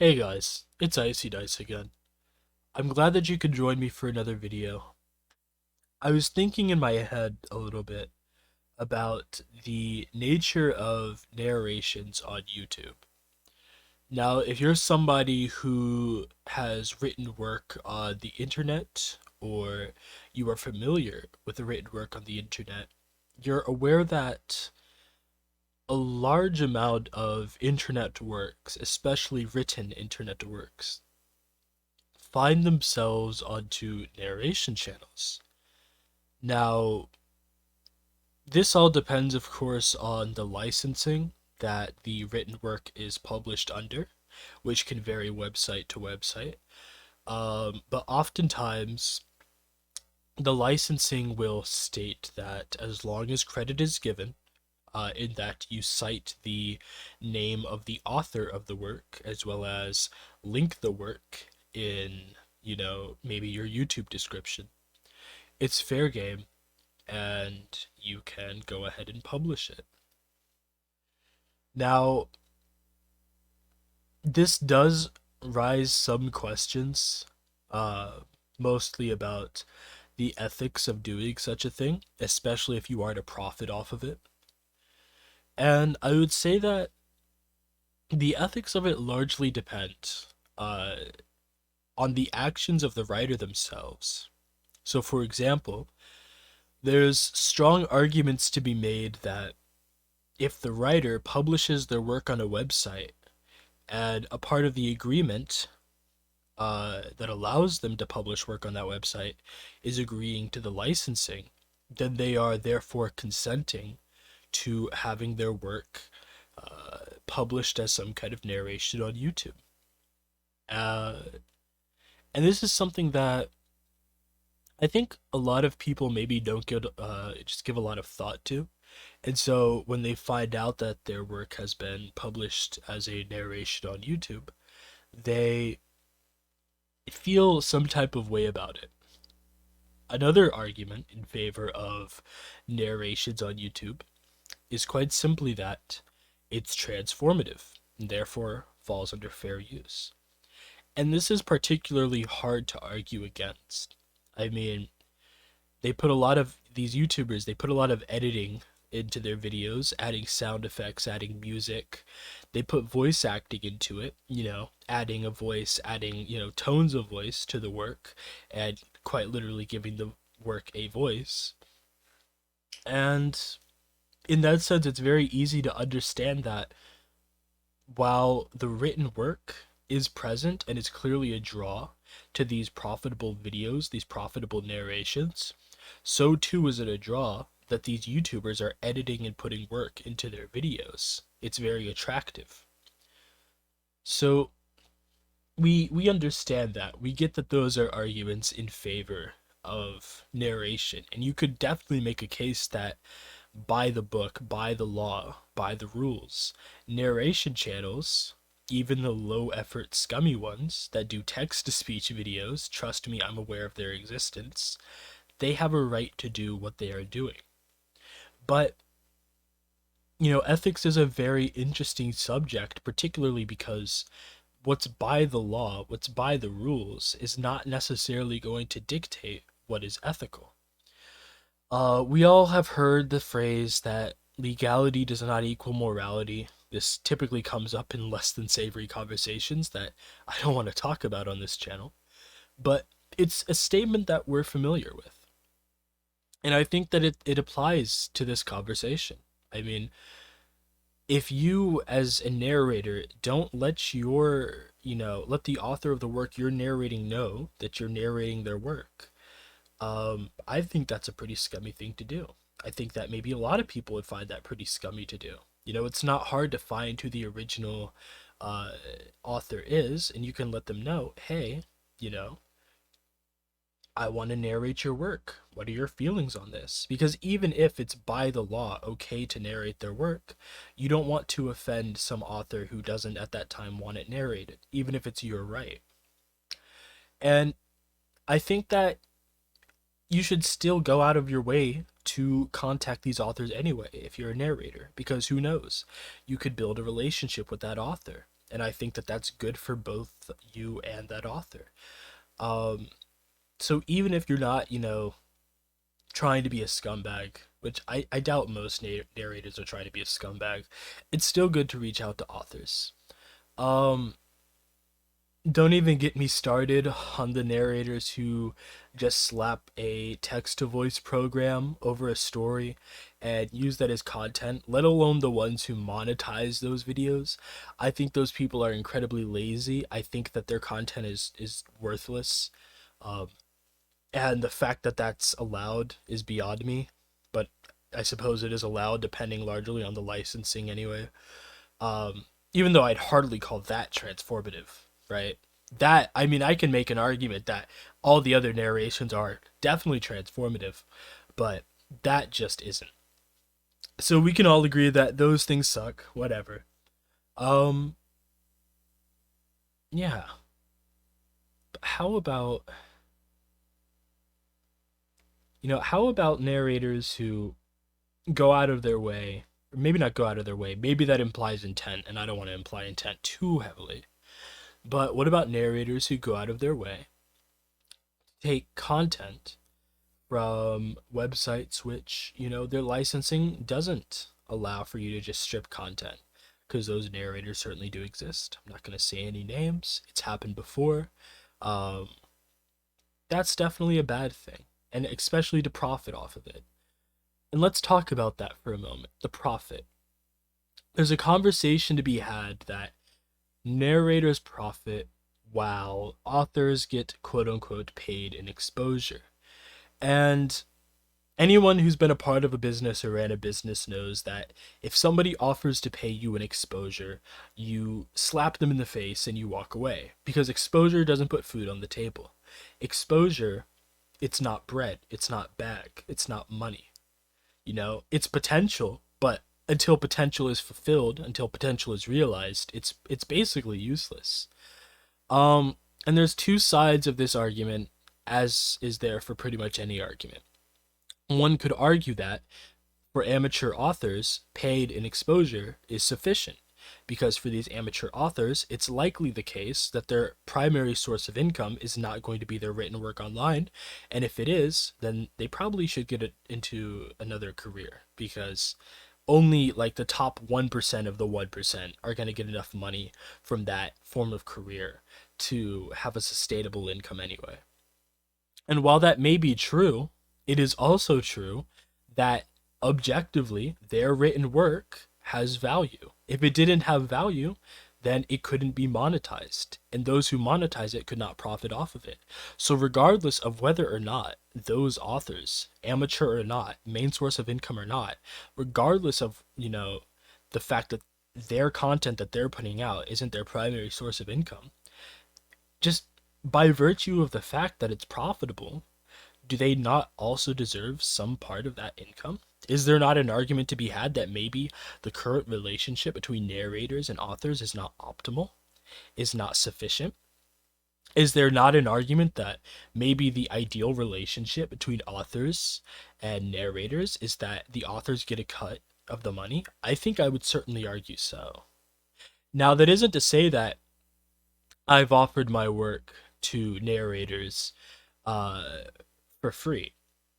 Hey guys, it's Icydice again. I'm glad that you could join me for another video. I was thinking in my head a little bit about the nature of narrations on YouTube. Now, if you're somebody who has written work on the internet, or you are familiar with the written work on the internet, you're aware that a large amount of internet works, especially written internet works, find themselves onto narration channels. Now, this all depends, of course, on the licensing that the written work is published under, which can vary website to website. But oftentimes, the licensing will state that as long as credit is given, in that you cite the name of the author of the work, as well as link the work in, maybe your YouTube description, it's fair game and you can go ahead and publish it. Now, this does raise some questions, uh, mostly about the ethics of doing such a thing, especially if you are to profit off of it. And I would say that the ethics of it largely depend uh, on the actions of the writer themselves. So, for example, there's strong arguments to be made that if the writer publishes their work on a website and a part of the agreement that allows them to publish work on that website is agreeing to the licensing, then they are therefore consenting to having their work published as some kind of narration on YouTube. Uh, and this is something that I think a lot of people maybe don't just give a lot of thought to. And so when they find out that their work has been published as a narration on YouTube, they feel some type of way about it. Another argument in favor of narrations on YouTube is quite simply that it's transformative and therefore falls under fair use. And this is particularly hard to argue against. I mean, these YouTubers, they put a lot of editing into their videos, adding sound effects, adding music. They put voice acting into it, adding a voice, adding, tones of voice to the work, and quite literally giving the work a voice. And in that sense, it's very easy to understand that while the written work is present and is clearly a draw to these profitable videos, these profitable narrations, so too is it a draw that these YouTubers are editing and putting work into their videos. It's very attractive. So we understand that. We get that those are arguments in favor of narration, and you could definitely make a case that by the book, by the law, by the rules, narration channels, even the low effort scummy ones that do text to speech videos, trust me, I'm aware of their existence, they have a right to do what they are doing. But, ethics is a very interesting subject, particularly because what's by the law, what's by the rules, is not necessarily going to dictate what is ethical. We all have heard the phrase that legality does not equal morality. This typically comes up in less than savory conversations that I don't want to talk about on this channel, but it's a statement that we're familiar with. And I think that it applies to this conversation. I mean, if you as a narrator don't let the author of the work you're narrating know that you're narrating their work, I think that's a pretty scummy thing to do. I think that maybe a lot of people would find that pretty scummy to do. It's not hard to find who the original uh, author is, and you can let them know, hey, you know, I want to narrate your work. What are your feelings on this? Because even if it's by the law okay to narrate their work, you don't want to offend some author who doesn't at that time want it narrated, even if it's your right. And I think that you should still go out of your way to contact these authors anyway if you're a narrator, because who knows? You could build a relationship with that author. and I think that that's good for both you and that author. Um, so even if you're not, trying to be a scumbag, which I doubt most narrators are trying to be a scumbag, it's still good to reach out to authors. Um, don't even get me started on the narrators who just slap a text to voice program over a story and use that as content, let alone the ones who monetize those videos. I think those people are incredibly lazy. I think that their content is worthless. Um, and the fact that that's allowed is beyond me, but I suppose it is allowed depending largely on the licensing anyway. Um, Even though I'd hardly call that transformative, right? That, I mean, I can make an argument that all the other narrations are definitely transformative, but that just isn't. So we can all agree that those things suck, whatever. Um, yeah. But how about narrators who go out of their way, or maybe not go out of their way, maybe that implies intent, and I don't want to imply intent too heavily. But what about narrators who go out of their way, take content from websites which, their licensing doesn't allow for you to just strip content? Because those narrators certainly do exist. I'm not going to say any names, it's happened before. Um, that's definitely a bad thing, and especially to profit off of it. And let's talk about that for a moment, the profit. There's a conversation to be had that narrators profit while authors get quote unquote paid in exposure. And anyone who's been a part of a business or ran a business knows that if somebody offers to pay you an exposure, you slap them in the face and you walk away because exposure doesn't put food on the table. Exposure, it's not bread, it's not bag, it's not money. It's potential, but until potential is fulfilled, until potential is realized, it's basically useless. Um, and there's two sides of this argument, as is there for pretty much any argument. One could argue that for amateur authors, paid in exposure is sufficient, because for these amateur authors, it's likely the case that their primary source of income is not going to be their written work online, and if it is, then they probably should get it into another career, because only like the top 1% of the 1% are going to get enough money from that form of career to have a sustainable income anyway. And while that may be true, it is also true that objectively their written work has value. If it didn't have value, then it couldn't be monetized, and those who monetize it could not profit off of it. So, regardless of whether or not those authors, amateur or not, main source of income or not, regardless of, the fact that their content that they're putting out isn't their primary source of income, just by virtue of the fact that it's profitable, do they not also deserve some part of that income? Is there not an argument to be had that maybe the current relationship between narrators and authors is not optimal, is not sufficient? Is there not an argument that maybe the ideal relationship between authors and narrators is that the authors get a cut of the money? I think I would certainly argue so. Now, that isn't to say that I've offered my work to narrators uh, for free.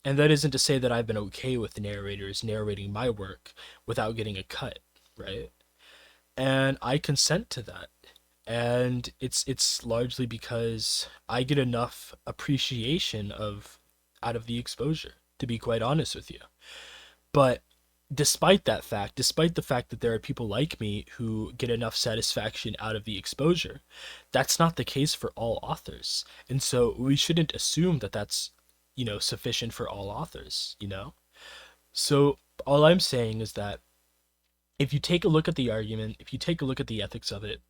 And that isn't to say that I've been okay with narrators narrating my work without getting a cut, right? And I consent to that. And it's largely because I get enough appreciation of out of the exposure, to be quite honest with you. But despite that fact, despite the fact that there are people like me who get enough satisfaction out of the exposure, that's not the case for all authors. And so we shouldn't assume that that's, sufficient for all authors. So all I'm saying is that if you take a look at the argument, if you take a look at the ethics of it,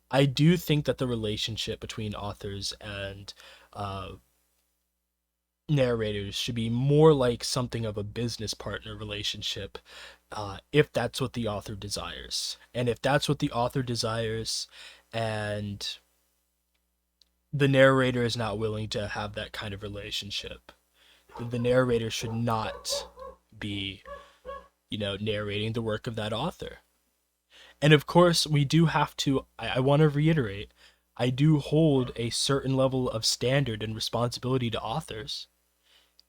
I do think that the relationship between authors and uh, narrators should be more like something of a business partner relationship, if that's what the author desires. And if that's what the author desires, and the narrator is not willing to have that kind of relationship, the narrator should not be, narrating the work of that author. And of course, we do have to, I want to reiterate, I do hold a certain level of standard and responsibility to authors.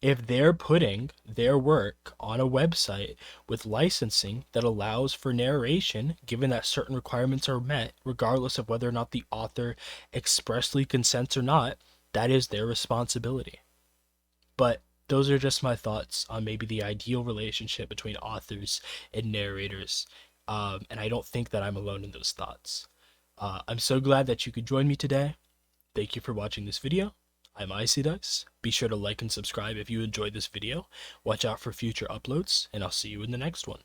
If they're putting their work on a website with licensing that allows for narration, given that certain requirements are met, regardless of whether or not the author expressly consents or not, that is their responsibility. But those are just my thoughts on maybe the ideal relationship between authors and narrators. And I don't think that I'm alone in those thoughts. I'm so glad that you could join me today. Thank you for watching this video. I'm Icydice. Be sure to like and subscribe if you enjoyed this video. Watch out for future uploads, and I'll see you in the next one.